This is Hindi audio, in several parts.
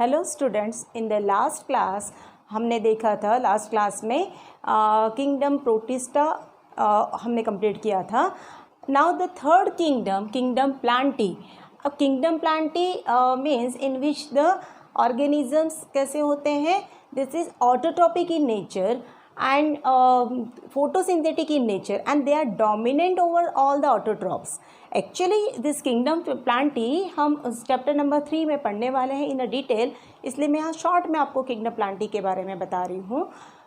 Hello students, in the last class हमने देखा था, लास्ट क्लास में किंगडम प्रोटिस्टा हमने कंप्लीट किया था। Now the third kingdom, kingdom Plantae. अब kingdom Plantae means in which the organisms कैसे होते हैं, this is autotrophic in nature and photosynthetic in nature, and they are dominant over all the autotrophs. Actually this kingdom plantae हम चैप्टर नंबर 3 में पढ़ने वाले हैं इन अ डिटेल, इसलिए मैं यहाँ शॉर्ट में आपको किंगडम प्लांटी के बारे में बता रही हूँ।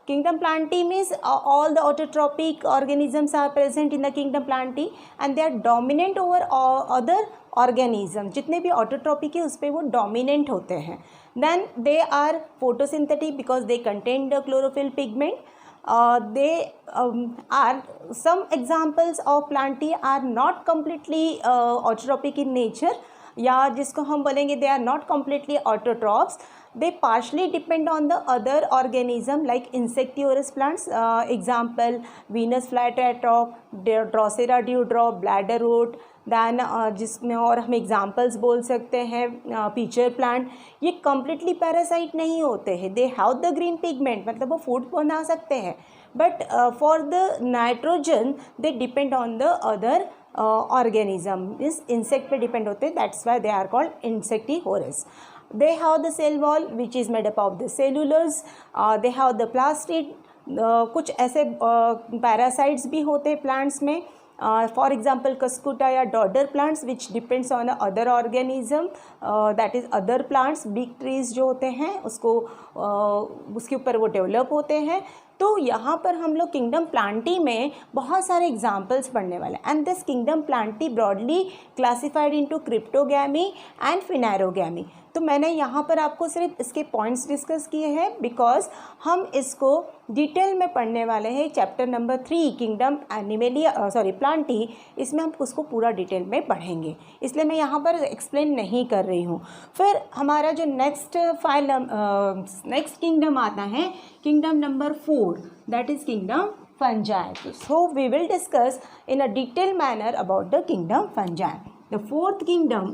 Kingdom plantae means all the autotrophic organisms are present in the kingdom plantae and they are dominant over other organism। जितने भी ऑटोट्रॉपिक है उस पर वो डोमिनेंट होते हैं। Then they are photosynthetic because they contain the chlorophyll pigment। They are some examples of plantae are not completely autotrophic in nature, या जिसको हम बोलेंगे they are not completely autotrophs। They partially depend on the other organism like insectivorous plants, example Venus flytrap, Drosera dewdrop, bladderwort। Then जिसमें और हम एग्जाम्पल्स बोल सकते हैं पीचर प्लांट। ये कम्प्लीटली पैरासाइट नहीं होते हैं, they have the green pigment, मतलब वो फूड बना सकते हैं, but for the nitrogen they depend on the other organism, इस इंसेक्ट पे डिपेंड होते हैं, that's why they are called insectivorous. They have the cell wall which is made up of the cellulose, they have the plastid. कुछ ऐसे पैरासाइट्स भी होते हैं प्लांट्स में, for example cuscuta या dodder plants which depends on other organism, that is other plants. Big trees जो होते हैं उसको उसके ऊपर वो डेवलप होते हैं। तो यहाँ पर हम लोग किंगडम प्लांटी में बहुत सारे एग्जाम्पल्स पढ़ने वाले हैं। And this kingdom Plantae broadly classified into cryptogamae and phanerogamae. तो मैंने यहाँ पर आपको सिर्फ इसके पॉइंट्स डिस्कस किए हैं बिकॉज हम इसको डिटेल में पढ़ने वाले हैं chapter number 3 kingdom animalia Plantae, इसमें हम उसको पूरा डिटेल में पढ़ेंगे, इसलिए मैं यहाँ पर एक्सप्लेन नहीं कर रही हूँ। फिर हमारा जो नेक्स्ट किंगडम आता है kingdom number 4, that is kingdom fungi. So we will discuss in a detail manner about the kingdom fungi. The fourth kingdom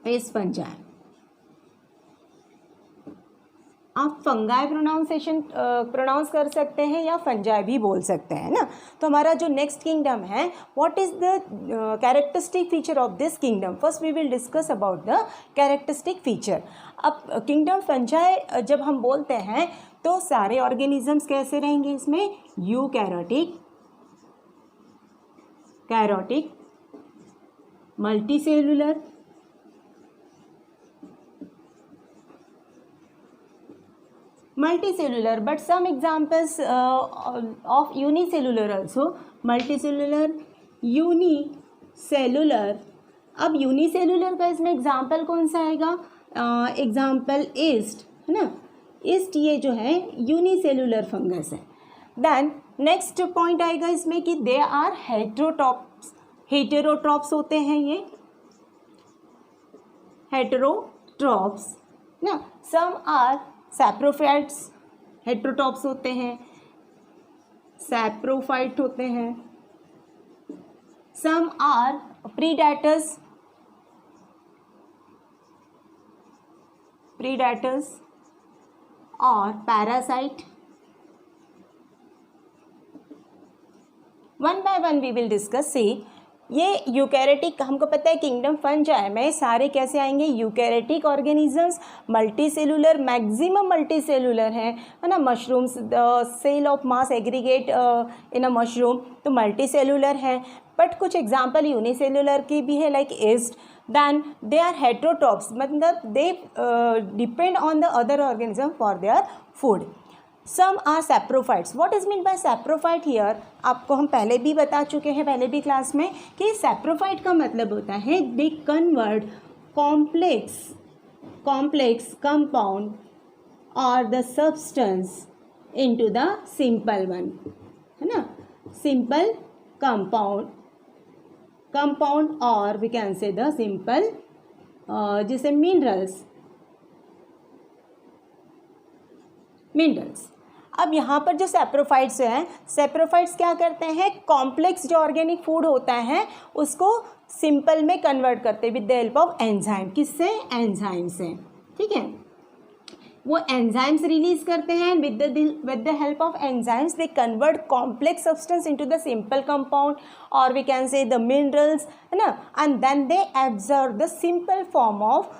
is fungi. आप फंगाई प्रोनाउंस कर सकते हैं या फंजाई भी बोल सकते हैं ना। तो हमारा जो नेक्स्ट किंगडम है, what is the characteristic feature of this kingdom, first we will discuss about the characteristic feature. अब किंगडम फंजाई जब हम बोलते हैं तो सारे ऑर्गेनिजम्स कैसे रहेंगे इसमें, eukaryotic, karyotic, multicellular, multicellular, but some examples of unicellular also, multicellular, unicellular। अब यूनिसेलुलर का इसमें एग्जाम्पल कौन सा आएगा, एग्जाम्पल ईस्ट है ना, ईस्ट ये जो है यूनिसेलुलर फंगस है। देन नेक्स्ट पॉइंट आएगा इसमें कि दे आर हेटेरोट्रॉप्स, हेटेरोट्रॉप्स होते हैं ये, हेटेरोट्रॉप्स ना। सम आर सैप्रोफाइट्स, हेटेरोट्रॉप्स होते हैं, सैप्रोफाइट होते हैं। सम आर प्रीडेटर्स, प्रीडेटर्स और parasite. One by one we will discuss. See ये यूकैरियोटिक, हमको पता है किंगडम फंजाई में सारे कैसे आएंगे, eukaryotic organisms, multicellular, maximum multicellular है ना। Mushrooms, the cell of mass aggregate in a mushroom, तो मल्टीसेलुलर है। बट कुछ एग्जांपल यूनिसेलुलर की भी है like yeast. Then they are heterotrophs, मतलब they depend on the other organism for their food. Some are saprophytes. What is mean by saprophyte here, आपको हम पहले भी बता चुके हैं पहले भी क्लास में कि सैप्रोफाइट का मतलब होता है दे कन्वर्ट कॉम्प्लेक्स कंपाउंड और the substance into the simple one, है ना। सिंपल कंपाउंड और we can say the simple जैसे मिनरल्स। अब यहाँ पर जो सैप्रोफाइट्स हैं, सैप्रोफाइट्स क्या करते हैं, कॉम्प्लेक्स जो ऑर्गेनिक फूड होता है उसको सिंपल में कन्वर्ट करते with the help of enzyme. किससे, एंजाइम से, ठीक है। वो एंजाइम्स रिलीज करते हैं, with the help of enzymes they convert complex substance into the simple compound और we can say the minerals, है ना, and then they absorb the simple form of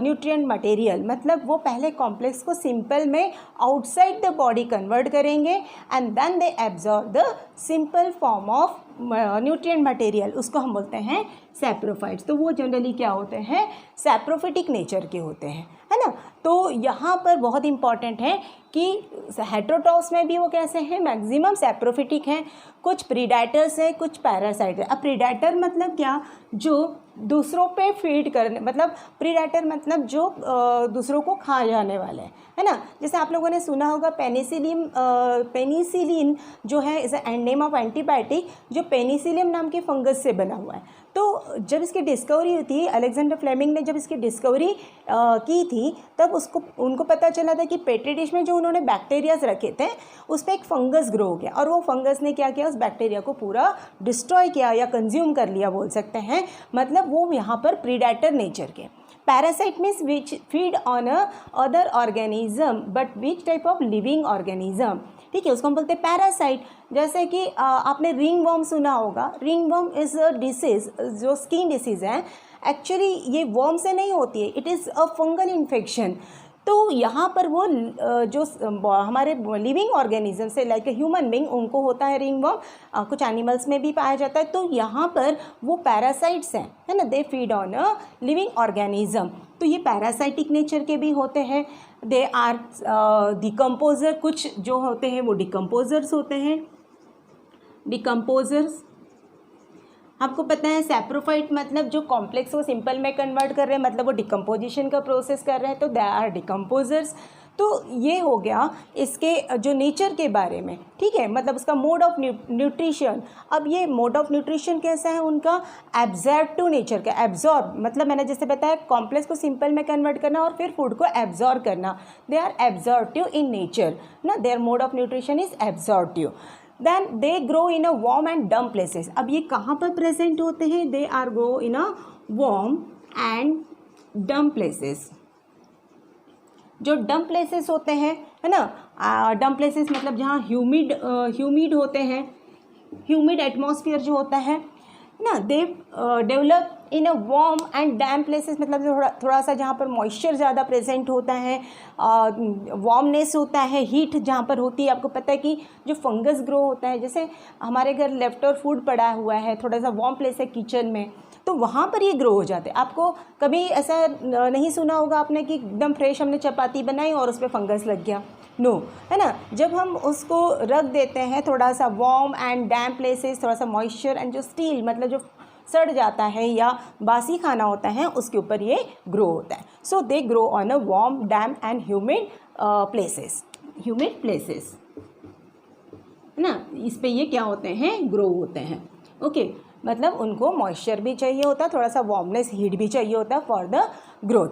nutrient material. मतलब वो पहले कॉम्प्लेक्स को सिंपल में आउटसाइड द बॉडी कन्वर्ट करेंगे and then they absorb the simple form of nutrient material, उसको हम बोलते हैं सैप्रोफाइट्स। तो वो जनरली क्या होते हैं, सैप्रोफिटिक नेचर के होते हैं, है ना। तो यहाँ पर बहुत इंपॉर्टेंट है कि हेटेरोट्रॉफ्स में भी वो कैसे हैं, मैक्सिमम सैप्रोफिटिक हैं, कुछ प्रीडेटर्स हैं, कुछ पैरासाइट है। अब प्रीडेटर मतलब क्या, जो दूसरों पे फीड करने, मतलब प्रीडेटर मतलब जो दूसरों को खा जाने वाले हैं, है ना। जैसे आप लोगों ने सुना होगा पेनिसिलिन जो है is and name of antibiotic, जो पेनिसिलियम नाम के फंगस से बना हुआ है। तो जब इसकी डिस्कवरी हुई थी, अलेक्जेंडर फ्लेमिंग ने जब इसकी डिस्कवरी की थी, तब उनको पता चला था कि पेट्री डिश में जो उन्होंने बैक्टीरियाज रखे थे उस पर एक फंगस ग्रो हो गया और वो फंगस ने क्या किया, उस बैक्टीरिया को पूरा डिस्ट्रॉय किया या कंज्यूम कर लिया बोल सकते हैं। मतलब वो यहाँ पर प्रीडेटर नेचर के। Parasite means which feed on other organism but which type of living organism, ठीक है, उसको हम बोलते हैं पैरासाइट। जैसे कि आपने रिंग वर्म सुना होगा, ring worm is a disease, जो स्किन डिसीज़ है, एक्चुअली ये वर्म से नहीं होती है, it is a fungal infection. तो यहाँ पर वो जो हमारे लिविंग ऑर्गेनिज्म से लाइक ह्यूमन बींग, उनको होता है रिंग वर्म, कुछ एनिमल्स में भी पाया जाता है। तो यहाँ पर वो पैरासाइट्स हैं, है ना, they feed on a living organism. तो ये पैरासाइटिक नेचर के भी होते हैं। दे आर डिकम्पोजर, कुछ जो होते हैं वो डिकम्पोजर्स होते हैं। डिकम्पोजर्स आपको पता है, सैप्रोफाइट मतलब जो कॉम्प्लेक्स को सिंपल में कन्वर्ट कर रहे हैं, मतलब वो डिकम्पोजिशन का प्रोसेस कर रहे हैं, तो दे आर डिकम्पोजर्स। तो ये हो गया इसके जो नेचर के बारे में, ठीक है, मतलब उसका मोड ऑफ न्यूट्रिशन। अब ये मोड ऑफ न्यूट्रिशन कैसा है उनका, एब्जॉर्प्टिव नेचर का। एब्जॉर्ब मतलब मैंने जैसे बताया, कॉम्प्लेक्स को सिंपल में कन्वर्ट करना और फिर फूड को एब्जॉर्ब करना। They are absorptive in nature ना, their mode of nutrition is absorptive. Then they grow in a warm and damp places. अब ये कहाँ पर प्रेजेंट होते हैं, they are grow in a warm and damp places. जो डम प्लेसेस होते हैं, है ना, डम प्लेसेस मतलब जहाँ ह्यूमिड होते हैं, ह्यूमिड एटमॉस्फेयर जो होता है ना, they develop in a warm and damp places, मतलब थोड़ा सा जहाँ पर मॉइस्चर ज़्यादा प्रेजेंट होता है, वार्मनेस होता है, हीट जहाँ पर होती है। आपको पता है कि जो फंगस ग्रो होता है, जैसे हमारे घर लेफ्ट ओवर फूड पड़ा हुआ है, थोड़ा सा वार्म प्लेस है किचन में, तो वहाँ पर ये ग्रो हो जाते हैं। आपको कभी ऐसा नहीं सुना होगा आपने कि एकदम फ्रेश हमने चपाती बनाई और उस पर फंगस लग गया, नो, है ना। जब हम उसको रख देते हैं थोड़ा सा वार्म एंड डैम्प प्लेसेस, थोड़ा सा मॉइस्चर एंड जो स्टील मतलब जो सड़ जाता है या बासी खाना होता है, उसके ऊपर ये ग्रो होता है। So they grow on a warm damp and humid places, humid places, है ना। इस पे ये क्या होते हैं, ग्रो होते हैं। ओके, मतलब उनको मॉइस्चर भी चाहिए होता है, थोड़ा सा वार्मनेस, हीट भी चाहिए होता है for the growth.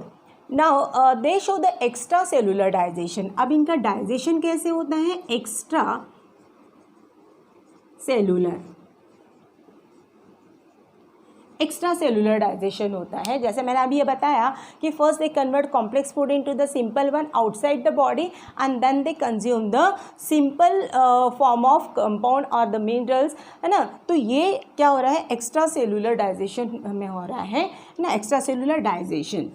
Now they show the extra cellular digestion. अब इनका डाइजेशन कैसे होता है, extra cellular, extra cellular digestion होता है। जैसे मैंने अभी ये बताया कि first they convert complex food into the simple one outside the body and then they consume the simple form of compound और द मिनरल्स, है ना। तो ये क्या हो रहा है, एक्स्ट्रा सेलुलर डाइजेशन में हो रहा है ना, extra cellular digestion.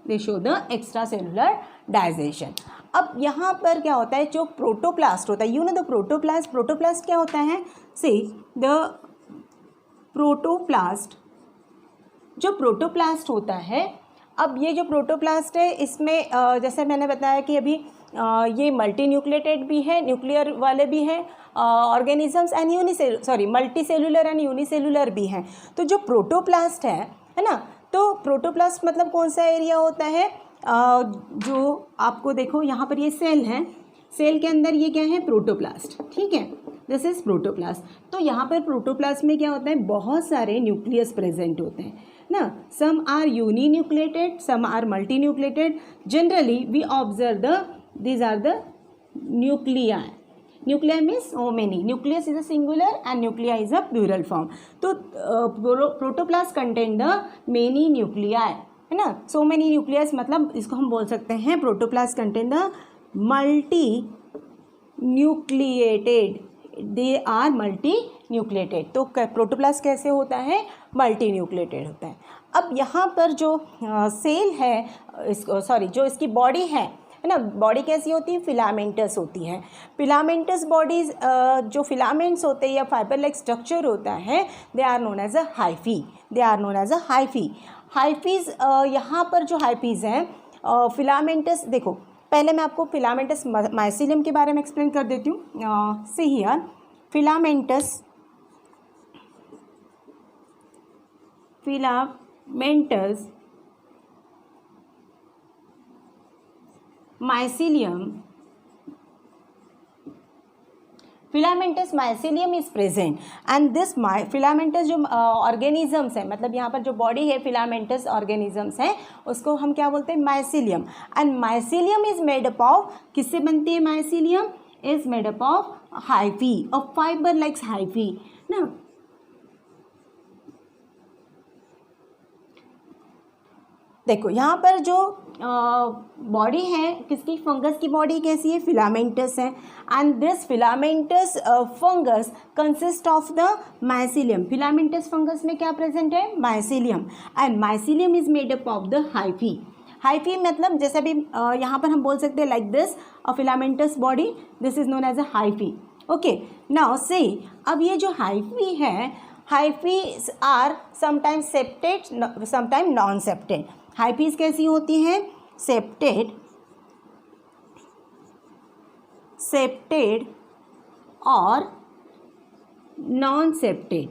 They show the extra cellular digestion. अब यहाँ पर क्या होता है, जो प्रोटोप्लास्ट होता है, you know the protoplast, protoplast क्या होता है, सी द प्रोटोप्लास्ट, जो प्रोटोप्लास्ट होता है, अब ये जो प्रोटोप्लास्ट है इसमें जैसे मैंने बताया कि अभी ये मल्टी न्यूक्लिएटेड भी है, न्यूक्लियर वाले भी हैं organisms and multi cellular and unicellular भी हैं। तो जो प्रोटोप्लास्ट है ना, तो प्रोटोप्लास्ट मतलब कौन सा एरिया होता है, जो आपको देखो यहाँ पर ये सेल है, सेल के अंदर ये क्या है, प्रोटोप्लास्ट, ठीक है, दिस इज प्रोटोप्लास्ट। तो यहाँ पर प्रोटोप्लास्ट में क्या होता है, बहुत सारे न्यूक्लियस प्रेजेंट होते हैं ना, some are uni nucleated, some are multi nucleated. Generally we observe these are the nuclei. Nuclei means so many. Nucleus is a singular and nuclei is a plural form. तो protoplasm contain the many nuclei. है ना। सो मेनी न्यूक्लियस मतलब इसको हम बोल सकते हैं protoplast contain the multi nucleated, they are multi nucleated. तो प्रोटोप्लास्ट कैसे होता है, मल्टी न्यूक्लिएटेड होता है। अब यहाँ पर जो सेल है, इसको सॉरी जो इसकी बॉडी है ना, बॉडी कैसी होती है, फिलामेंटस होती है। फिलामेंटस बॉडीज जो फिलामेंट्स होते हैं या फाइबर लाइक स्ट्रक्चर होता है, they are known as a hyphae, they are known as a hyphae. Hyphae यहाँ पर जो हाइफीज हैं फिलामेंटस, देखो पहले मैं आपको फिलामेंटस माइसिलियम के बारे में एक्सप्लेन कर देती हूँ। See here filamentous filamentous mycelium is present and this filamentous जो ऑर्गेनिजम्स है, मतलब यहाँ पर जो बॉडी है filamentous ऑर्गेनिजम्स है, उसको हम क्या बोलते हैं, mycelium. And mycelium is made up of, किससे बनती है mycelium, is made up of hyphae, of fibre like hyphae ना। देखो यहाँ पर जो बॉडी है किसकी, फंगस की बॉडी कैसी है, फिलामेंटस है। And this filamentous fungus consist of the mycelium. Filamentous fungus में क्या प्रेजेंट है, mycelium. And mycelium is made up of the hyphae. Hyphae मतलब जैसे भी यहाँ पर हम बोल सकते हैं like this a filamentous body, this is known as a hyphae. Okay now say, अब ये जो हाइफी है, hyphae are sometimes septate sometime non septate. Hyphae कैसी होती हैं, सेप्टेड और नॉन सेप्टेड,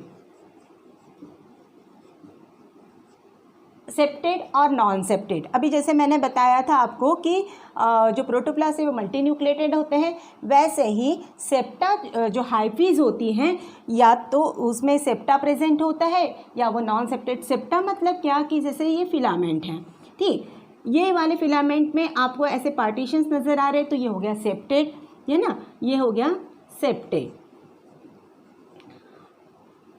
सेप्टेड और नॉन सेप्टेड। अभी जैसे मैंने बताया था आपको कि जो प्रोटोप्लास्ट है वो मल्टी न्यूक्लिएटेड होते हैं, वैसे ही सेप्टा जो हाइफीज होती हैं या तो उसमें सेप्टा प्रेजेंट होता है या वो नॉन सेप्टेड। सेप्टा मतलब क्या कि जैसे ये फिलामेंट हैं, ठीक, ये वाले फिलामेंट में आपको ऐसे पार्टीशंस नज़र आ रहे हैं, तो ये हो गया सेप्टेड, है ना, ये हो गया सेप्टेड।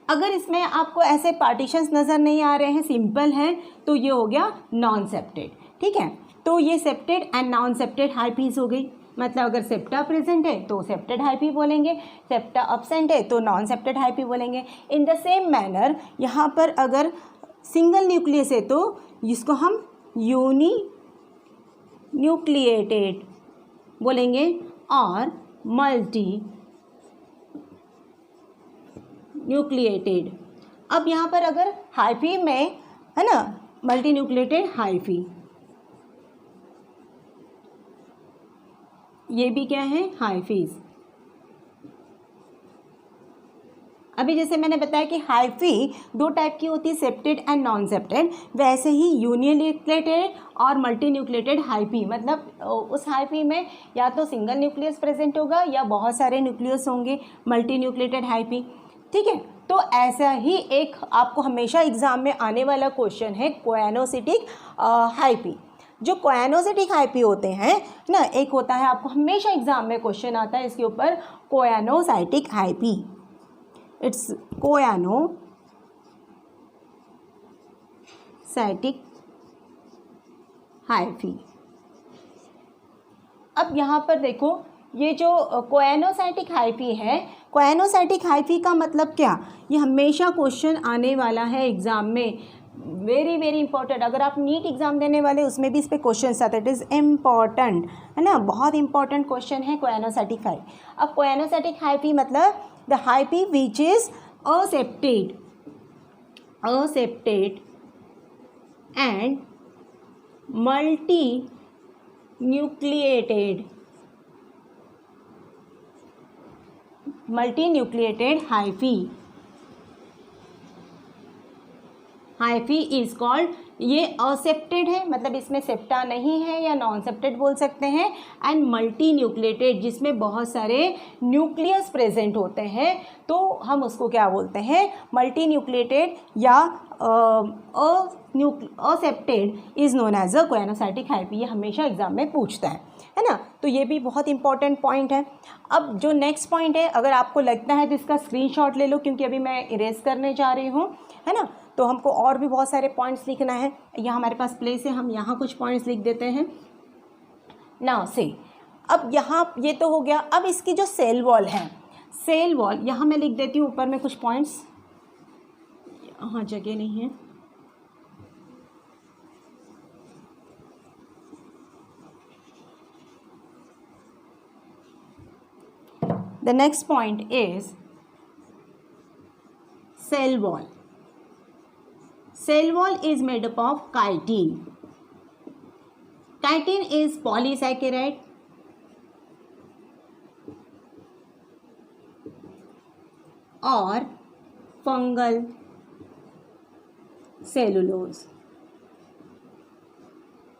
अगर इसमें आपको ऐसे पार्टीशंस नज़र नहीं आ रहे हैं, सिंपल हैं, तो ये हो गया नॉन सेप्टेड। ठीक है, तो ये सेप्टेड एंड नॉन सेप्टेड हाइफीज हो गई। मतलब अगर सेप्टा प्रेजेंट है तो सेप्टेड हाइफी बोलेंगे, सेप्टा अब्सेंट है तो नॉन सेप्टेड हाइफी बोलेंगे। इन द सेम मैनर यहाँ पर अगर सिंगल न्यूक्लियस है तो इसको हम यूनी न्यूक्लिएटेड बोलेंगे और मल्टी न्यूक्लिएटेड। अब यहाँ पर अगर हाइफी में है ना, मल्टी न्यूक्लिएटेड हाइफी, ये भी क्या है, हाइफीज। अभी जैसे मैंने बताया कि हाइफी दो टाइप की होती है, सेप्टेड एंड नॉन सेप्टेड, वैसे ही यूनिन्यूक्लिएटेड और मल्टी न्यूक्लिएटेड हाइफी, मतलब उस हाइफी में या तो सिंगल न्यूक्लियस प्रेजेंट होगा या बहुत सारे न्यूक्लियस होंगे, मल्टी न्यूक्लिएटेड हाइफी। ठीक है, तो ऐसा ही एक आपको हमेशा एग्जाम में आने वाला क्वेश्चन है कोएनोसिटिक हाइफी। जो कोएनोसिटिक हाइफी होते हैं ना, एक होता है आपको हमेशा एग्जाम में क्वेश्चन आता है इसके ऊपर, coenocytic hyphae. It's coenocytic hyphae. अब यहाँ पर देखो, ये जो कोएनोसाइटिक हाइफी है, कोएनोसाइटिक हाइफी का मतलब क्या, ये हमेशा क्वेश्चन आने वाला है एग्जाम में, वेरी वेरी इंपॉर्टेंट। अगर आप नीट एग्जाम देने वाले उसमें भी इस पर क्वेश्चन आते हैं, इट इज़ इम्पॉर्टेंट, है ना, बहुत इंपॉर्टेंट क्वेश्चन है कोएनोसाइटिक हाइफी। अब कोएनोसाइटिक हाइफी मतलब the hyphae which is accepted and multi nucleated hyphae is called, ये असेप्टेड है मतलब इसमें सेप्टा नहीं है या नॉन सेप्टेड बोल सकते हैं, एंड मल्टी न्यूक्लिएटेड जिसमें बहुत सारे न्यूक्लियस प्रेजेंट होते हैं, तो हम उसको क्या बोलते हैं, मल्टी न्यूक्लिएटेड या aseptate is known as a coenocytic hyphae. ये हमेशा एग्जाम में पूछता है ना, तो ये भी बहुत इंपॉर्टेंट पॉइंट है। अब जो नेक्स्ट पॉइंट है, अगर आपको लगता है तो इसका स्क्रीनशॉट ले लो, क्योंकि अभी मैं इरेज करने जा रही हूँ, है ना। तो हमको और भी बहुत सारे पॉइंट्स लिखना है। यहाँ हमारे पास प्लेस है, हम यहाँ कुछ पॉइंट्स लिख देते हैं। नाउ से अब यहाँ ये तो हो गया। अब इसकी जो सेल वॉल है, सेल वॉल यहाँ मैं लिख देती हूँ ऊपर में कुछ पॉइंट्स, यहाँ जगह नहीं है। The next point is cell wall. Cell wall is made up of chitin. Chitin is polysaccharide और fungal cellulose.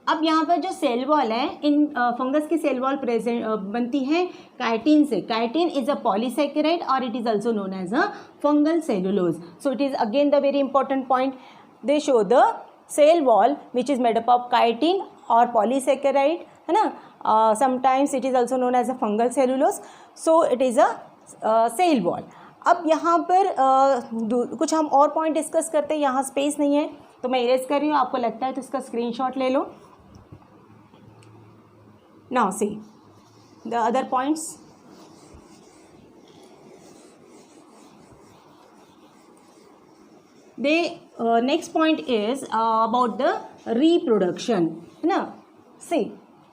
अब यहाँ पर जो सेल वॉल है, इन फंगस की सेल वॉल प्रेजेंट बनती है काइटिन से। काइटिन इज अ पॉलीसेकेराइड और it is also known as a fungal cellulose. So it is again the very important point. They show the cell wall which is made up of chitin और पॉलीसेकेराइड, है ना। Sometimes it is also known as a fungal cellulose. So it is a cell wall. अब यहाँ पर कुछ हम और पॉइंट डिस्कस करते हैं। यहाँ स्पेस नहीं है तो मैं इरेज कर रही हूँ, आपको लगता है तो इसका स्क्रीनशॉट ले लो। Now see the other points. Next point is about the reproduction. Now see,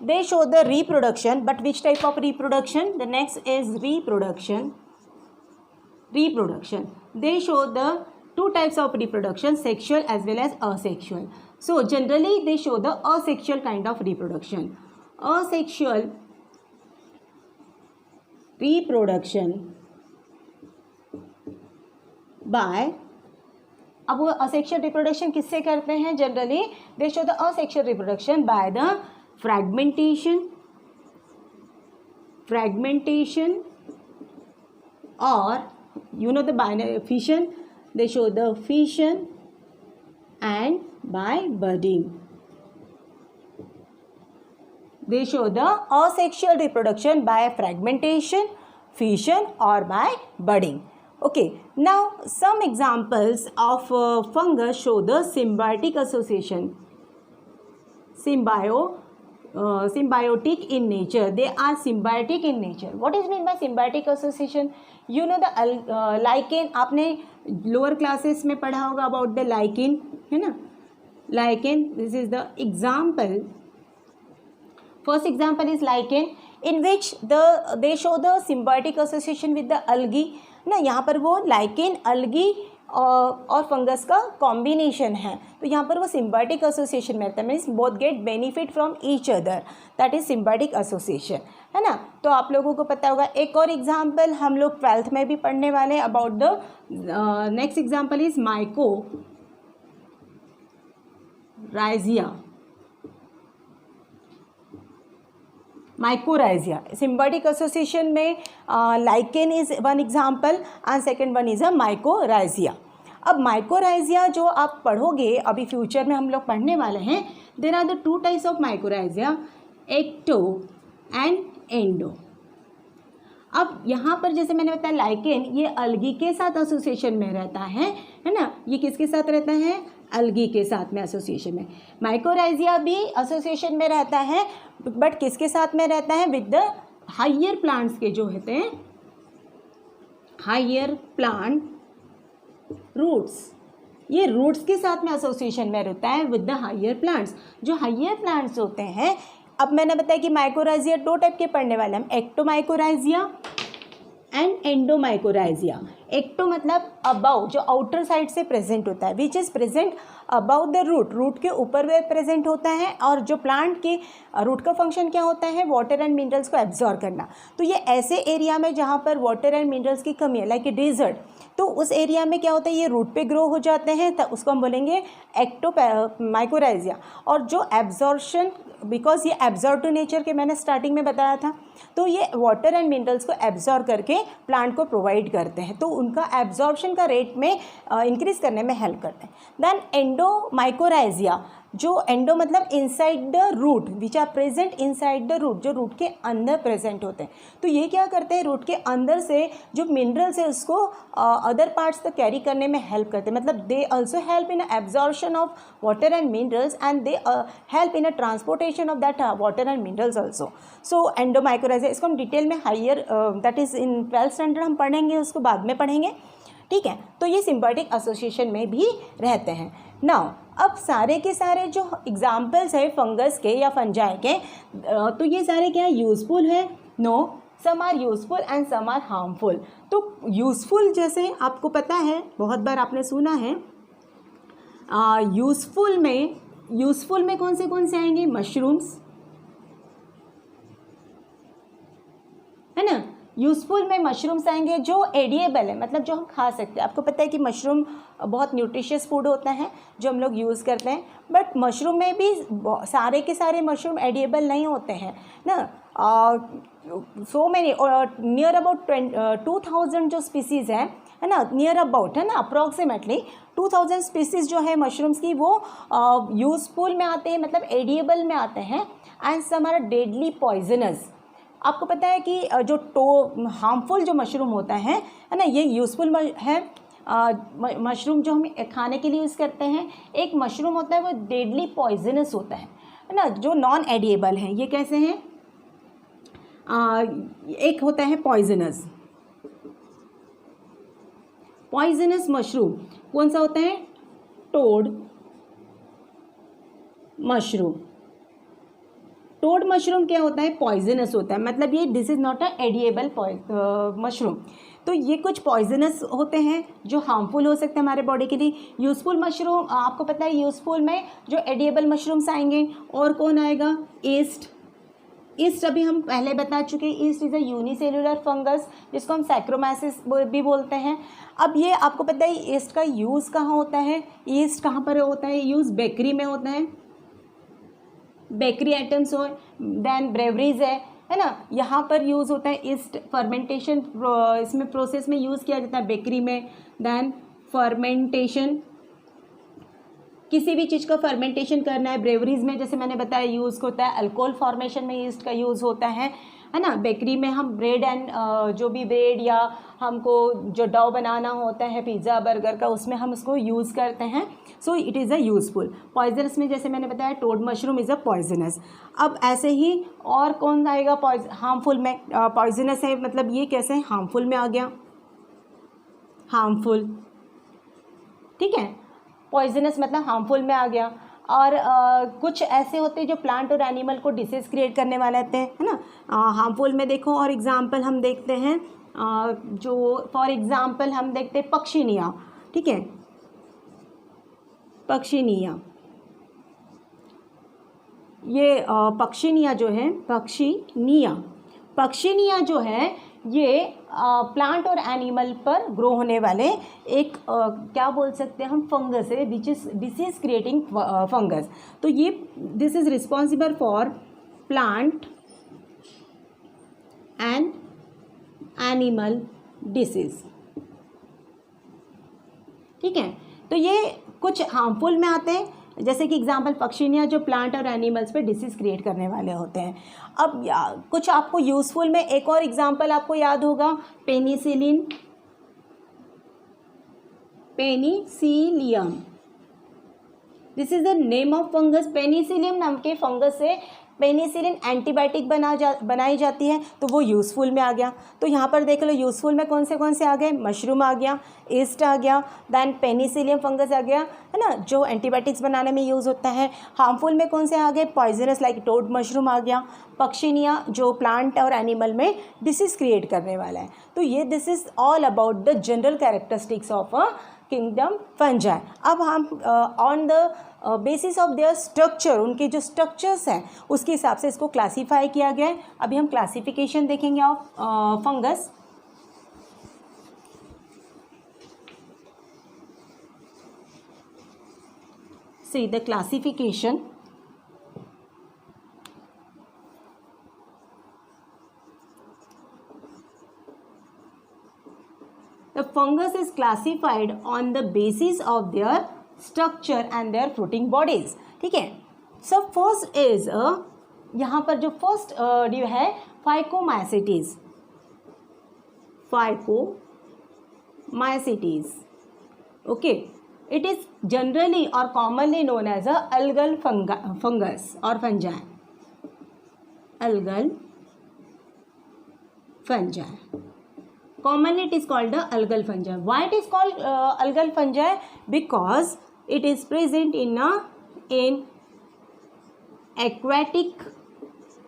they show the reproduction, but which type of reproduction? The next is reproduction. Reproduction. They show the two types of reproduction, sexual as well as asexual. So generally they show the asexual kind of reproduction. Asexual reproduction by, अब वो असेक्सुअल रिप्रोडक्शन किससे करते हैं? Generally they show the asexual reproduction by the fragmentation और you know the binary fission. They show the fission and by budding. They show the asexual reproduction by fragmentation, fission or by budding. Okay, now some examples of fungus show the symbiotic association. Symbiotic in nature. They are symbiotic in nature. What is meant by symbiotic association? You know the lichen. आपने lower classes में पढ़ा होगा about the lichen, है ना? Lichen. This is the example. First example is lichen, in which they show the symbiotic association with the algae. ना यहाँ पर वो lichen, algae और फंगस का कॉम्बिनेशन है, तो यहाँ पर वो सिम्बायोटिक एसोसिएशन में रहता है। Means both get benefit from each other, that is symbiotic association, है ना। तो आप लोगों को पता होगा। एक और एग्जांपल हम लोग 12th में भी पढ़ने वाले हैं about the next example is mycorrhiza. Symbiotic association में lichen is one example and second one is a mycorrhiza. अब माइकोराइजिया जो आप पढ़ोगे अभी फ्यूचर में हम लोग पढ़ने वाले हैं, there are the two types of mycorrhiza, ecto and endo. अब यहाँ पर जैसे मैंने बताया लाइकेन ये अलगी के साथ एसोसिएशन में रहता है ना। ये किसके साथ रहता है? अलगी के साथ में एसोसिएशन में। माइकोराइजिया भी एसोसिएशन में रहता है, बट किसके साथ में रहता है? विद द हायर प्लांट्स के जो होते हैं, हायर प्लांट रूट्स, ये रूट्स के साथ में एसोसिएशन में रहता है विद द हायर प्लांट्स। जो हायर प्लांट्स होते हैं, अब मैंने बताया कि माइकोराइजिया दो टाइप के पढ़ने वाले हम, एक्टोमाइकोराइजिया एंड एंडोमाइकोराइजिया। एक्टो मतलब अबाउ, जो आउटर साइड से प्रेजेंट होता है, which is present above the root, root के ऊपर में प्रेजेंट होता है। और जो प्लांट के रूट का फंक्शन क्या होता है? वाटर एंड मिनरल्स को एब्जॉर्ब करना। तो ये ऐसे एरिया में जहाँ पर वाटर एंड मिनरल्स की कमी है, लाइक ए डेजर्ट, तो उस एरिया में क्या होता है? ये रूट पे ग्रो हो जाते हैं, तो उसको हम बोलेंगे एक्टोमाइकोराइजिया। और जो एब्जॉर्प्शन, बिकॉज ये एब्जॉर्ब टू नेचर के मैंने स्टार्टिंग में बताया था, तो ये वाटर एंड मिनरल्स को एब्जॉर्ब करके प्लांट को प्रोवाइड करते हैं, तो उनका एब्जॉर्प्शन का रेट में इंक्रीज करने में हेल्प करते हैं। देन एंडोमाइकोराइजिया, जो एंडो मतलब inside the root, which are present inside the root, जो रूट के अंदर प्रेजेंट होते हैं। तो ये क्या करते हैं, रूट के अंदर से जो मिनरल्स है उसको अदर पार्ट्स तक कैरी करने में हेल्प करते हैं, मतलब they also help in absorption of water and minerals and they help in a transportation of that water and minerals also. So endomycorrhiza, इसको हम डिटेल में higher that is in 12th standard हम पढ़ेंगे, उसको बाद में पढ़ेंगे, ठीक है। तो ये सिम्बायोटिक एसोसिएशन में भी रहते हैं। नाउ अब सारे के सारे जो एग्जाम्पल्स है फंगस के या फंजाई के, तो ये सारे क्या यूजफुल है? No, some are useful and some are harmful. तो यूजफुल जैसे आपको पता है, बहुत बार आपने सुना है, यूजफुल में कौन से आएंगे? मशरूम्स, है ना। यूजफुल में मशरूम्स आएंगे जो एडिएबल है, मतलब जो हम खा सकते हैं। आपको पता है कि मशरूम बहुत न्यूट्रिशियस फूड होता है जो हम लोग यूज़ करते हैं, बट मशरूम में भी सारे के सारे मशरूम एडिएबल नहीं होते हैं ना। सो मैनी नियर अबाउट 2000 जो स्पीसीज़ है ना, नियर अबाउट, है ना, अप्रॉक्सीमेटली 2000 स्पीसीज़ जो है मशरूम्स की, वो यूजफुल में आते हैं, मतलब एडिएबल में आते हैं, and some are deadly poisonous. आपको पता है कि जो हार्मफुल जो मशरूम होता है ना, ये यूज़फुल है। मशरूम जो हम खाने के लिए यूज़ करते हैं, एक मशरूम होता है वो डेडली पॉइजनस होता है ना, जो नॉन एडिएबल है। ये कैसे हैं? एक होता है पॉइजनस मशरूम, कौन सा होता है? Toad mushroom. टोड मशरूम क्या होता है? पॉइजनस होता है, मतलब ये this is not a edible mushroom. तो ये कुछ पॉइजनस होते हैं जो हार्मफुल हो सकते हैं हमारे बॉडी के लिए। यूज़फुल मशरूम, आपको पता है यूज़फुल में जो एडिएबल मशरूम्स आएंगे, और कौन आएगा? ईस्ट अभी हम पहले बता चुके हैं। East is a unicellular fungus, जिसको हम सैक्रोमाइसिस भी बोलते हैं। अब ये आपको पता है ईस्ट का यूज़ कहाँ होता है? ईस्ट कहाँ पर होता है यूज़? बेकरी में होता है, बेकरी आइटम्स हो, देन ब्रेवरीज है ना, यहाँ पर यूज़ होता है ईस्ट। फर्मेंटेशन इसमें प्रोसेस में यूज़ किया जाता है बेकरी में। देन फर्मेंटेशन, किसी भी चीज़ का फर्मेंटेशन करना है ब्रेवरीज में, जैसे मैंने बताया यूज़ होता है। अल्कोहल फॉर्मेशन में ईस्ट का यूज़ होता है ना। बेकरी में हम ब्रेड एंड जो भी ब्रेड या हमको जो डो बनाना होता है पिज़्ज़ा बर्गर का, उसमें हम उसको यूज़ करते हैं। So it is a useful. Poisonous में जैसे मैंने बताया toad mushroom is a poisonous. अब ऐसे ही और कौन आएगा हार्मफुल में? पॉइजनस है, मतलब ये कैसे हार्मफुल में आ गया? हार्मफुल, ठीक है, पॉइजनस मतलब हार्मफुल में आ गया। और कुछ ऐसे होते हैं जो प्लांट और एनिमल को डिसीज़ क्रिएट करने वाले होते हैं, है ना। हार्मफुल में देखो, और एग्जांपल हम देखते हैं, जो फॉर एग्जांपल हम देखते हैं पक्षिनिया, ठीक है, पक्षिनिया। ये पक्षिनिया जो है, पक्षिनिया जो है ये प्लांट और एनिमल पर ग्रो होने वाले एक क्या बोल सकते हैं हम, फंगस है, which is disease creating fungus. तो ये this is responsible for plant and animal disease, ठीक है। तो ये कुछ हार्मफुल में आते हैं, जैसे कि एग्जांपल पक्षिनिया जो प्लांट और एनिमल्स पे डिसीज़ क्रिएट करने वाले होते हैं। अब कुछ आपको यूज़फुल में एक और एग्जांपल आपको याद होगा, Penicillium. This is the name of fungus. Penicillium नाम के फंगस से पेनिसिलिन एंटीबायोटिक बनाई जाती है, तो वो यूज़फुल में आ गया। तो यहाँ पर देख लो यूज़फुल में कौन से आ गए? मशरूम आ गया, ईस्ट आ गया, दैन पेनिसिलियम फंगस आ गया, है ना, जो एंटीबायोटिक्स बनाने में यूज़ होता है। हार्मफुल में कौन से आ गए? पॉइजनस लाइक टोड मशरूम आ गया। पक्षिनिया जो प्लांट और एनिमल में डिसीज़ क्रिएट करने वाला है। तो ये this is all about the general characteristics of a kingdom fungi. अब हम on the basis of their structure, उनके जो स्ट्रक्चर्स हैं उसके हिसाब से इसको क्लासीफाई किया गया है। अभी हम क्लासिफिकेशन देखेंगे of fungus. See the classification. The fungus is classified on the basis of their structure and their floating bodies. ठीक है. सो फर्स्ट इज यहाँ पर जो फर्स्ट ड्यू है phycomycetes. Phycomycetes. Okay. It is generally or commonly known as a algal fungus or fungi. Algal fungi. Commonly it is called the algal fungi. Why it is called algal fungi? Because it is present in aquatic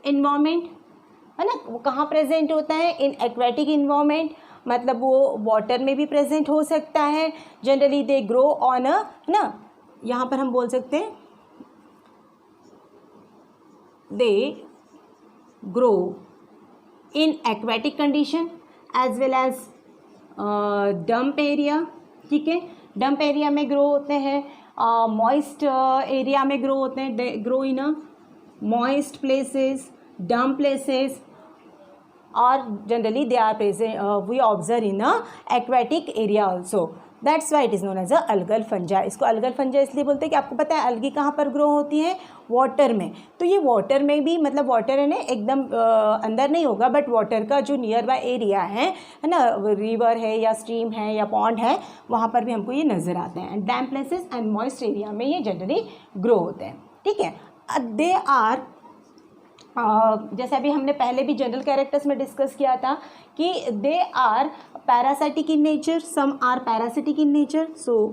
environment. है ना. वो कहाँ प्रेजेंट होता है? In aquatic environment. मतलब वो वाटर में भी प्रेजेंट हो सकता है. Generally they grow on a, ना, यहाँ पर हम बोल सकते हैं they grow in aquatic condition as well as damp area. ठीक है. डंप एरिया में ग्रो होते हैं, मॉइस्ट एरिया में ग्रो होते हैं. They grow in a moist places, damp places, और generally they are present we observe in a aquatic area also. That's why it is known as a algal fungi. इसको अलगल फंजा इसलिए बोलते हैं कि आपको पता है अलगी कहाँ पर ग्रो होती है? वाटर में. तो ये वाटर में भी, मतलब वाटर है ना एकदम अंदर नहीं होगा, बट वाटर का जो नियर बाय एरिया है ना, रिवर है या स्ट्रीम है या पॉन्ड है, वहाँ पर भी हमको ये नज़र आते हैं. And damp places and moist area में ये जनरली ग्रो होते हैं. ठीक है. दे आर जैसे अभी हमने पहले भी जनरल कैरेक्टर्स में डिस्कस किया था कि they are parasitic in nature, some are parasitic in nature. So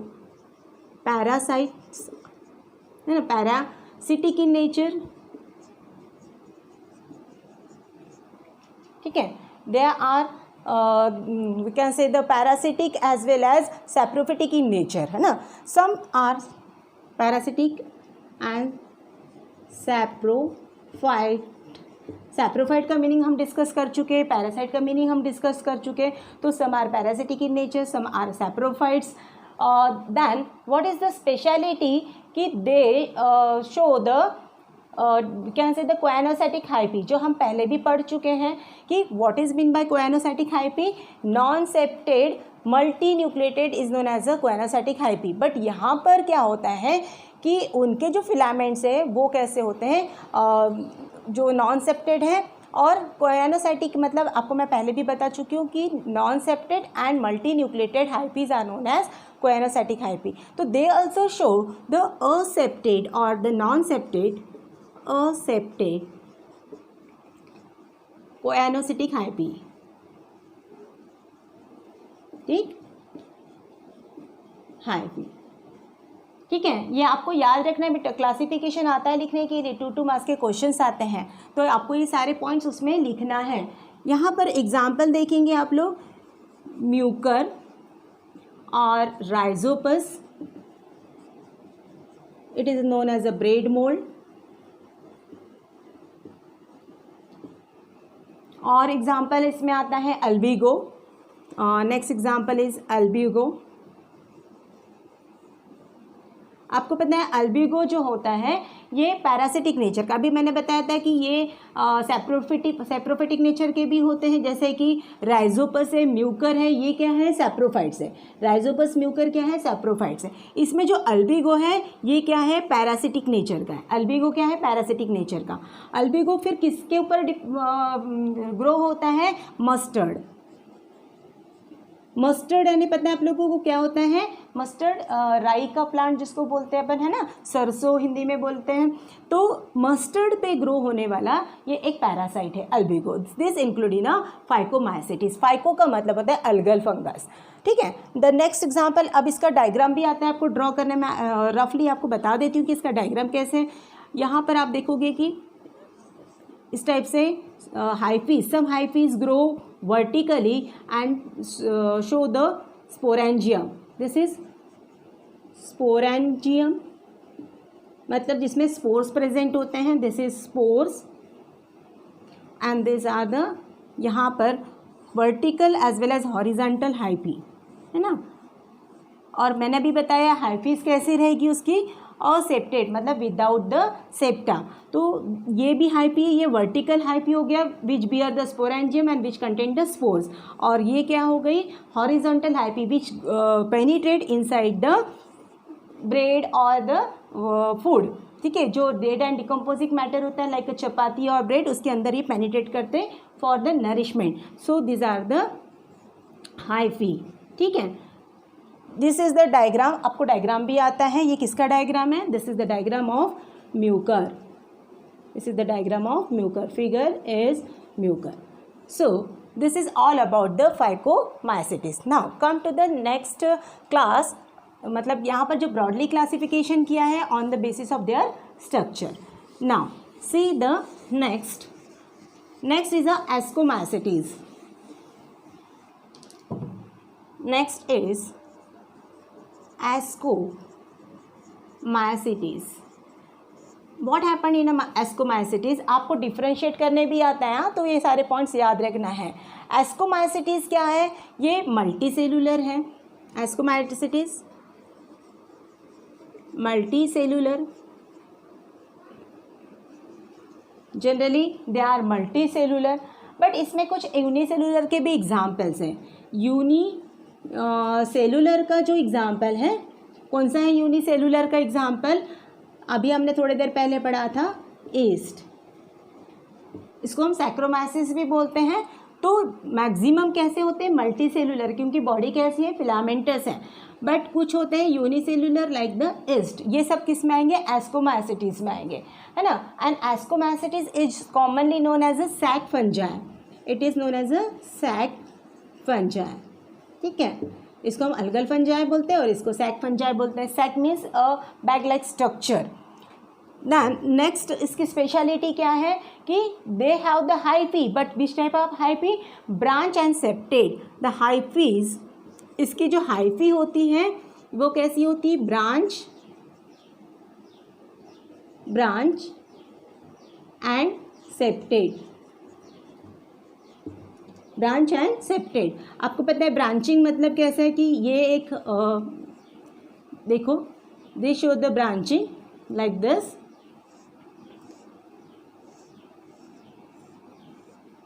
parasites है ना, पैरासिटिक इन नेचर. ठीक है. They are we can say the parasitic as well as saprophytic in nature, है ना. Some are parasitic and saprophyte. Saprophyte का मीनिंग हम डिस्कस कर चुके हैं, पैरासाइट का मीनिंग हम डिस्कस कर चुके हैं. तो some are parasitic in nature, some are saprophytes. Then what is the speciality कि they show the can say the coenocytic hyphae, जो हम पहले भी पढ़ चुके हैं कि what is mean by coenocytic hyphae. Non septate multinucleated is known as a coenocytic hyphae. But यहाँ पर क्या होता है कि उनके जो फिलामेंट्स है वो कैसे होते हैं, जो नॉन सेप्टेड है. और कोएनोसाइटिक मतलब आपको मैं पहले भी बता चुकी हूँ कि non septate and multinucleated hyphae are known as coenocytic hyphae. तो they also show the aseptate और the non septate aseptate coenocytic hyphae. ठीक. हाइपी. ठीक है. ये आपको याद रखना है. क्लासिफिकेशन आता है लिखने के लिए, 2 मार्क्स के क्वेश्चंस आते हैं, तो आपको ये सारे पॉइंट्स उसमें लिखना है. यहाँ पर एग्जाम्पल देखेंगे आप लोग. म्यूकर और Rhizopus, it is known as a bread mould. और एग्जाम्पल इसमें आता है Albugo. Next example is Albugo. आपको पता है अल्बिगो जो होता है ये पैरासिटिक नेचर का, अभी मैंने बताया था कि ये सैप्रोफिटिक नेचर के भी होते हैं, जैसे कि राइजोपस है, म्यूकर है, ये क्या है? सैप्रोफाइट्स है. राइजोपस म्यूकर क्या है? सैप्रोफाइट्स है. इसमें जो अल्बिगो है ये क्या है? पैरासिटिक नेचर का है. अल्बिगो क्या है? पैरासिटिक नेचर का. अल्बिगो फिर किसके ऊपर ग्रो होता है? मस्टर्ड. मस्टर्ड यानी पता है आप लोगों को क्या होता है? मस्टर्ड राई का प्लांट जिसको बोलते हैं अपन, है ना, सरसों हिंदी में बोलते हैं. तो मस्टर्ड पे ग्रो होने वाला ये एक पैरासाइट है Albugo. This include in Phycomycetes. Phyco का मतलब होता है अलगल फंगस. ठीक है. द नेक्स्ट एग्जाम्पल, अब इसका डायग्राम भी आता है आपको ड्रॉ करने में. रफली आपको बता देती हूँ कि इसका डायग्राम कैसे है. यहाँ पर आप देखोगे कि इस टाइप से हाइफीज, सम हाइफीज grow vertically and show the sporangium. This is sporangium, मतलब जिसमें स्पोर्स प्रेजेंट होते हैं. This is spores and this are the यहाँ पर vertical as well as horizontal hyphae, है ना. और मैंने भी बताया हाइफीज कैसी रहेगी उसकी? असेप्टेड, मतलब विदाउट द सेप्टा. तो ये भी हाइपी है, ये वर्टिकल हाइपी हो गया which bear the sporangium and which contain the spores. और ये क्या हो गई? Horizontal hyphae which penetrate inside the bread और द फूड, ठीक है, जो डेड एंड डिकम्पोजिंग मैटर होता है लाइक चपाती और ब्रेड, उसके अंदर ये पेनिट्रेट करते हैं for the nourishment. So these are the hyphae. ठीक है, दिस इज द डायग्राम. आपको डायग्राम भी आता है. ये किसका डायग्राम है? This is the diagram of Mucor. This is the diagram of Mucor. Figure is Mucor. So this is all about the phycomycetes. Now come to the next class. मतलब यहाँ पर जो broadly classification किया है on the basis of their structure. Now see the next. Next is the ascomycetes. Next is ascomycetes. What happened in ascomycetes? आपको डिफ्रेंशिएट करने भी आता है, तो ये सारे पॉइंट्स याद रखना है. एस्कोमाइसिटीज़ क्या है? ये मल्टी सेलुलर है. Ascomycetes multi cellular, generally they are multi cellular, but इसमें कुछ यूनिसेलुलर के भी एग्जाम्पल्स हैं. सेलुलर का जो एग्जाम्पल है, कौन सा है यूनिसेलुलर का एग्जाम्पल? अभी हमने थोड़ी देर पहले पढ़ा था ईस्ट. इसको हम सैक्रोमाइसिस भी बोलते हैं. तो मैक्सिमम कैसे होते हैं? मल्टी सेलुलर, क्योंकि बॉडी कैसी है? फिलामेंटस है. बट कुछ होते हैं यूनिसेलुलर लाइक द ईस्ट. ये सब किस में आएंगे? एस्कोमाइसिटीज में आएंगे, है ना. And ascomycetes is commonly known as a sac fungi. It is known as a sac fungi. ठीक है, इसको हम अलगल फंजाई बोलते हैं और इसको सैक फंजाई बोलते हैं. Sac means a bag like structure. Next इसकी स्पेशलिटी क्या है कि they have the hyphae, but which type of hyphae? Branch and septate. The hyphae, इसकी जो हाइफी होती है वो कैसी होती है? Branch and septate. Branch and septate. आपको पता है ब्रांचिंग मतलब कैसा है कि ये एक देखो, दे show the branching like this.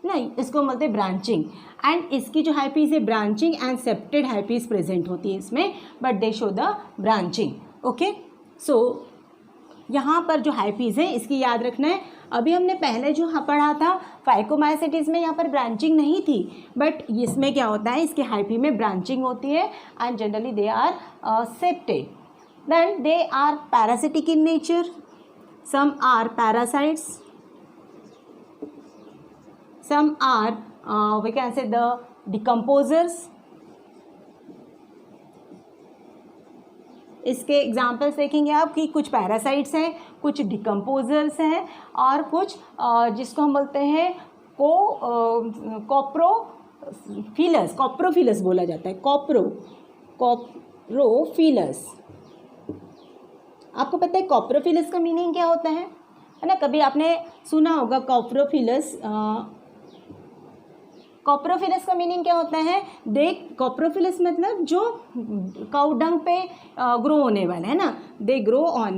नहीं, इसको बोलते हैं ब्रांचिंग. एंड इसकी जो हाइफीज है, branching and septate hyphae present होती है इसमें, but they show the branching. Okay, so यहाँ पर जो हाइफीज है इसकी याद रखना है. अभी हमने पहले जो पढ़ा था फाइकोमाइसिटीज में, यहाँ पर ब्रांचिंग नहीं थी, बट इसमें क्या होता है? इसके हाइफी में ब्रांचिंग होती है and generally they are septate. Then they are parasitic in nature. Some are parasites, some are we can say the decomposers. इसके एग्जाम्पल्स देखेंगे आप कि कुछ पैरासाइट्स हैं, कुछ डिकम्पोजर्स हैं और कुछ जिसको हम बोलते हैं कॉप्रोफिलस बोला जाता है. कॉप्रोफिलस. आपको पता है कॉप्रोफिलस का मीनिंग क्या होता है ना? कभी आपने सुना होगा कॉप्रोफिलस. कॉप्रोफिलस का मीनिंग क्या होता है? कॉप्रोफिलस मतलब जो काउ डंग पे ग्रो होने वाला है ना. They grow on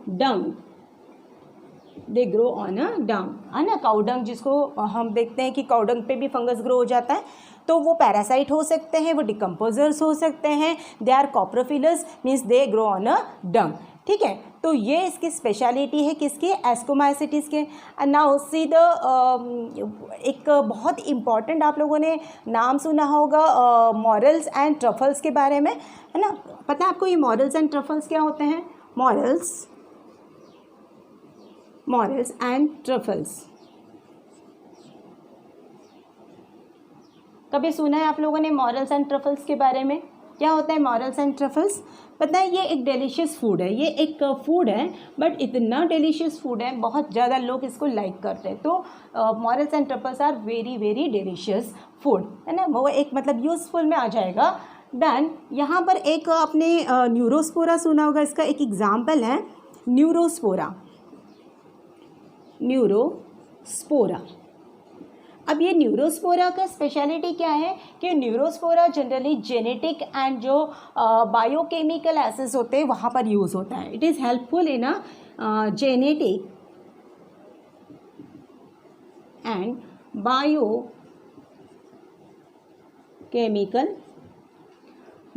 dung. They grow on a dung, है ना. काउ डंग जिसको हम देखते हैं कि काउ डंग पे भी फंगस ग्रो हो जाता है. तो वो पैरासाइट हो सकते हैं, वो डिकम्पोजर्स हो सकते हैं. They are coprophilous means they grow on a dung. ठीक है, तो ये इसकी स्पेशलिटी है किसकी? एस्कोमाइसिटीज़ के. नाउ सी द एक बहुत इम्पॉर्टेंट आप लोगों ने नाम सुना होगा मॉरल्स एंड ट्रफल्स के बारे में, है ना. पता है आपको ये मॉरल्स एंड ट्रफल्स क्या होते हैं? मॉरल्स एंड ट्रफल्स कभी सुना है आप लोगों ने मॉरल्स एंड ट्रफल्स के बारे में? क्या होता है मॉरल्स एंड ट्रफल्स? पता है ये एक डिलीशियस फूड है. ये एक फूड है बट इतना डिलीशियस फूड है, बहुत ज़्यादा लोग इसको लाइक करते हैं. तो morels and truffles are very very delicious food, है ना. वो एक मतलब यूजफुल में आ जाएगा. देन यहाँ पर एक आपने न्यूरोस्पोरा सुना होगा. इसका एक एग्जाम्पल है न्यूरोस्पोरा. अब ये न्यूरोस्पोरा का स्पेशलिटी क्या है कि न्यूरोस्पोरा जनरली जेनेटिक एंड जो बायोकेमिकल एसिड्स होते हैं वहाँ पर यूज़ होता है. It is helpful in a genetic and biochemical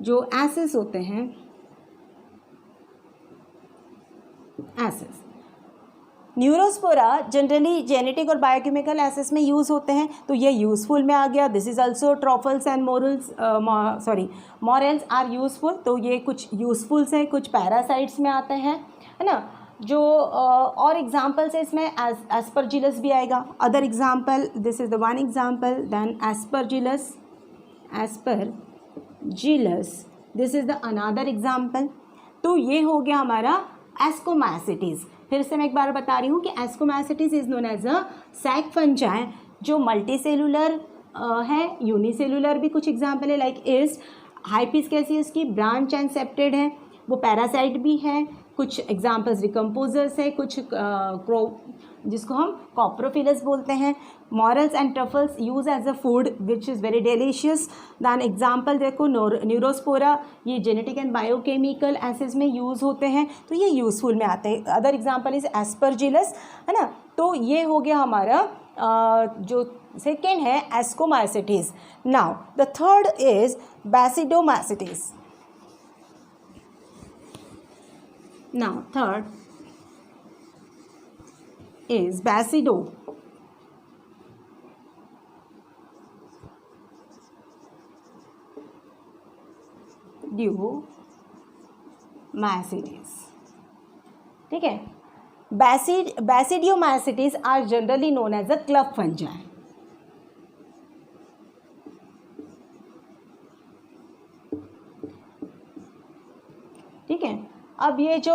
जो एसिड्स होते हैं, एसिड्स, न्यूरोस्पोरा जनरली जेनेटिक और बायोकेमिकल एसिड्स में यूज़ होते हैं, तो ये यूज़फुल में आ गया। This is also truffles and morels are useful, तो ये कुछ यूज़फुल्स हैं, कुछ पैरासाइट्स में आते हैं, है ना। जो और एग्जाम्पल्स है इसमें एस्परजिलस भी आएगा। Other example, this is the one example, then aspergillus, this is the another example. तो ये हो गया हमारा एस्कोमाइसिटीज़। फिर से मैं एक बार बता रही हूँ कि ascomycetes is known as a sac fungi, जो मल्टी सेलुलर है, यूनिसेलुलर भी कुछ एग्जाम्पल है, लाइक ईस्ट। हाइपिस कैसी है उसकी, ब्रांच एंड सेप्टेड है, वो पैरासाइट भी है। कुछ एग्जाम्पल्स डिकम्पोजर्स है, कुछ जिसको हम कॉप्रोफिलस बोलते हैं। Morels and truffles use as a food which is very delicious. Than example देखो, न्यूरोस्पोरा, ये जेनेटिक एंड बायोकेमिकल एसिड्स में यूज़ होते हैं, तो ये यूज़फुल में आते हैं। अदर एग्जाम्पल इज एस्परजिलस, है ना। तो ये हो गया हमारा जो सेकेंड है Ascomycetes. Now the third is Basidiomycetes. Now third is Basidiomycetes, ठीक है। Basidiomycetes are generally known as a club fungi, ठीक है। अब ये जो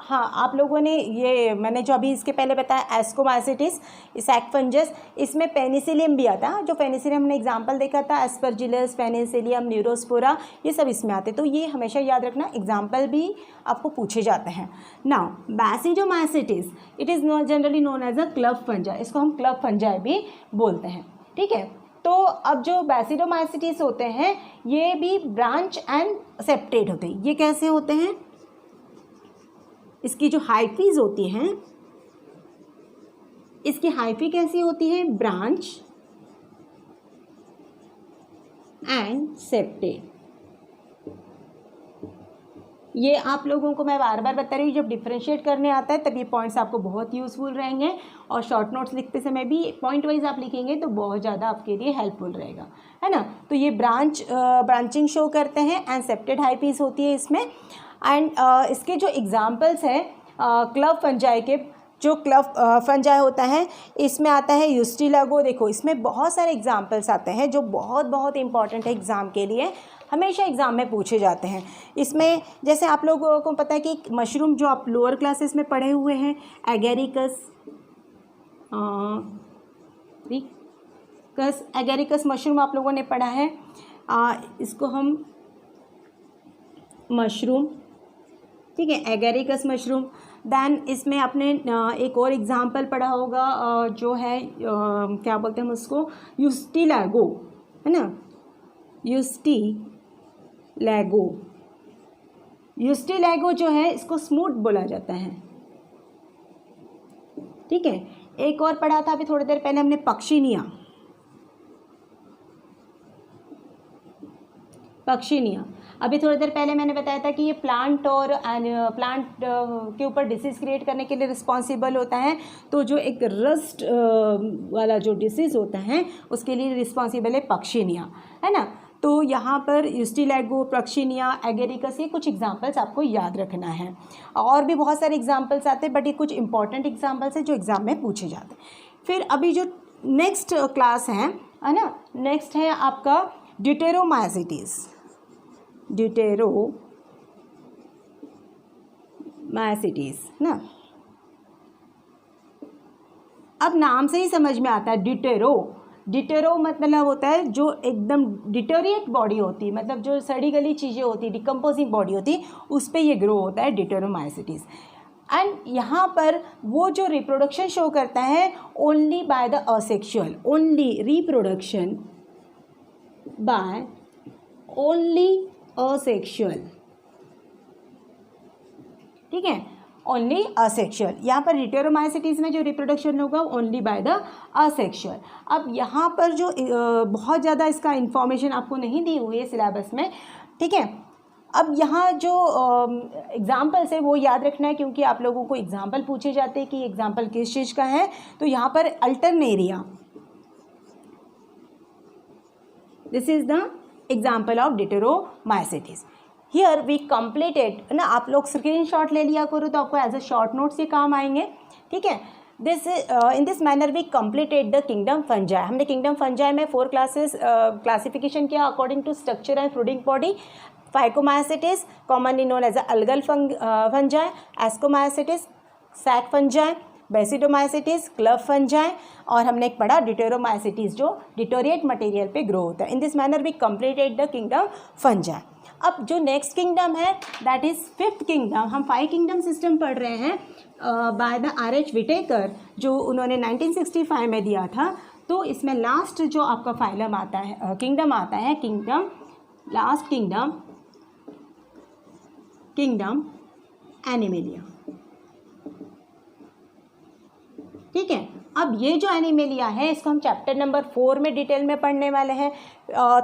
हाँ, आप लोगों ने ये मैंने जो अभी इसके पहले बताया एस्कोमाइसिटीज़, सैक फंजस, इसमें पेनिसिलियम भी आता है। जो पेनिसिलियम हमने एग्जांपल देखा था, एस्परजिलस, पेनिसिलियम, न्यूरोस्पोरा, ये सब इसमें आते हैं। तो ये हमेशा याद रखना, एग्जांपल भी आपको पूछे जाते हैं। Now Basidiomycetes, it is generally known as a club fungi, इसको हम क्लब फंजाई भी बोलते हैं, ठीक है। तो अब जो बैसिडोमाइसिटीज़ होते हैं ये भी ब्रांच एंड सेप्टेड होते हैं। ये कैसे होते हैं, इसकी जो हाइफीज होती हैं, इसकी हाइफी कैसी होती है, ब्रांच एंड सेप्टेड। ये आप लोगों को मैं बार बार बता रही हूँ, जब डिफ्रेंशिएट करने आता है तब ये पॉइंट्स आपको बहुत यूज़फुल रहेंगे, और शॉर्ट नोट्स लिखते समय भी पॉइंट वाइज आप लिखेंगे तो बहुत ज़्यादा आपके लिए हेल्पफुल रहेगा, है ना। तो ये ब्रांचिंग शो करते हैं एंड सेप्टेड हाइफीज होती है इसमें। एंड इसके जो एग्जाम्पल्स हैं क्लब फंजाई के, जो क्लब फंजाई होता है इसमें आता है यूस्टिलागो। देखो इसमें बहुत सारे एग्जाम्पल्स आते हैं जो बहुत बहुत इंपॉर्टेंट है एग्ज़ाम के लिए, हमेशा एग्ज़ाम में पूछे जाते हैं। इसमें जैसे आप लोगों को पता है कि मशरूम जो आप लोअर क्लासेस में पढ़े हुए हैं, एगेरिकस मशरूम आप लोगों ने पढ़ा है, इसको हम मशरूम, ठीक है, एगेरिकस मशरूम। दैन इसमें आपने एक और एग्जाम्पल पढ़ा होगा जो है क्या बोलते हैं हम उसको, यूस्टिलागो, है ना, यूस्टिलागो जो है इसको स्मूथ बोला जाता है, ठीक है। एक और पढ़ा था अभी थोड़ी देर पहले हमने, पक्षिनिया। अभी थोड़ी देर पहले मैंने बताया था कि ये प्लांट के ऊपर डिसीज़ क्रिएट करने के लिए रिस्पॉन्सिबल होता है। तो जो एक रस्ट वाला जो डिसीज़ होता है उसके लिए रिस्पॉन्सिबल है पक्षिनिया, है ना। तो यहाँ पर यूस्टिलागो, पक्षिनिया, एगेरिकस, ये कुछ एग्जाम्पल्स आपको याद रखना है। और भी बहुत सारे एग्जाम्पल्स आते हैं बट ये कुछ इंपॉर्टेंट एग्जाम्पल्स हैं जो एग्ज़ाम में पूछे जाते हैं। फिर अभी जो नेक्स्ट क्लास है ना, नेक्स्ट है आपका ड्यूटेरोमाइसिटीज़, ना। अब नाम से ही समझ में आता है, डिटेरो मतलब होता है जो एकदम डिटोरिएट बॉडी होती है, मतलब जो सड़ी गली चीज़ें होती है, डिकम्पोजिंग बॉडी होती है, उस पर ये ग्रो होता है, डिटेरोमाइसिटीज़। एंड यहाँ पर वो जो रिप्रोडक्शन शो करता है only by the asexual, only reproduction by only asexual, ठीक है। Only asexual. यहाँ पर डिटेरोमाइसिटीज़ में जो रिप्रोडक्शन होगा ओनली बाय द असेक्सुअल। अब यहाँ पर जो बहुत ज़्यादा इसका इन्फॉर्मेशन आपको नहीं दी हुई है सिलेबस में, ठीक है। अब यहाँ जो एग्जाम्पल्स है वो याद रखना है, क्योंकि आप लोगों को एग्जाम्पल पूछे जाते हैं कि एग्जाम्पल किस चीज़ का है। तो यहाँ पर Alternaria, this is the example of Deuteromycetes. Here we completed ना, आप लोग स्क्रीनशॉट ले लिया करो तो आपको एज अ शॉर्ट नोट्स ये काम आएंगे, ठीक है। This in this manner we completed the kingdom fungi. हमने किंगडम फंजाई में 4 क्लासेस क्लासिफिकेशन किया according to structure and fruiting body. Phycomycetes commonly known as algal fungi, Ascomycetes sac fungi, Basidiomycetes club fungi, और हमने एक पढ़ा डिटेरोमाइसिटिस जो डिटोरिएट मटेरियल पे ग्रो होता है। In this manner we completed the kingdom fungi. अब जो नेक्स्ट किंगडम है दैट इज़ 5th किंगडम। हम 5 किंगडम सिस्टम पढ़ रहे हैं बाय द R.H. विटेकर, जो उन्होंने 1965 में दिया था। तो इसमें लास्ट जो आपका फाइलम आता है, किंगडम आता है, लास्ट किंगडम एनिमेलिया, ठीक है। अब ये जो एनिमेलिया है इसको हम चैप्टर नंबर 4 में डिटेल में पढ़ने वाले हैं।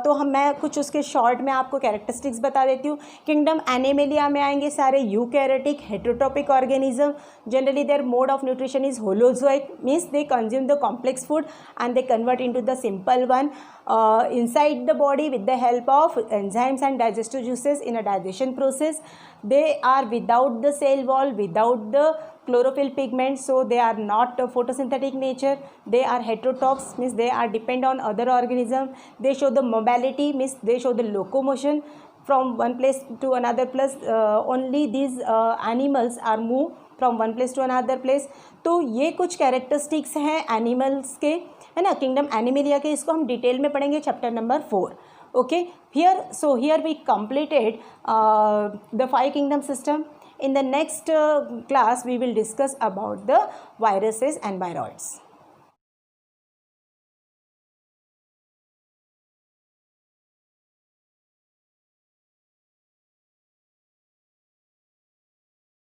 तो मैं कुछ उसके शॉर्ट में आपको कैरेक्टरिस्टिक्स बता देती हूँ। किंगडम एनिमेलिया में आएंगे सारे eukaryotic heterotrophic organism. Generally their mode of nutrition is holozoic, means they consume the complex food and they convert into the simple one inside the body with the help of enzymes and digestive juices in a digestion process. They are without the cell wall, without the chlorophyll pigment, so they are not photosynthetic nature. They are heterotrophs, means they are depend on other organism. They show the mobility, means they show the locomotion from one place to another place. Only these animals are move from one place to another place. तो ये कुछ कैरेक्टरिस्टिक्स हैं एनिमल्स के, है ना, किंगडम एनिमेलिया के। इसको हम डिटेल में पढ़ेंगे chapter number 4, okay. Here we completed the 5 kingdom system. In the next class we will discuss about the viruses and viroids.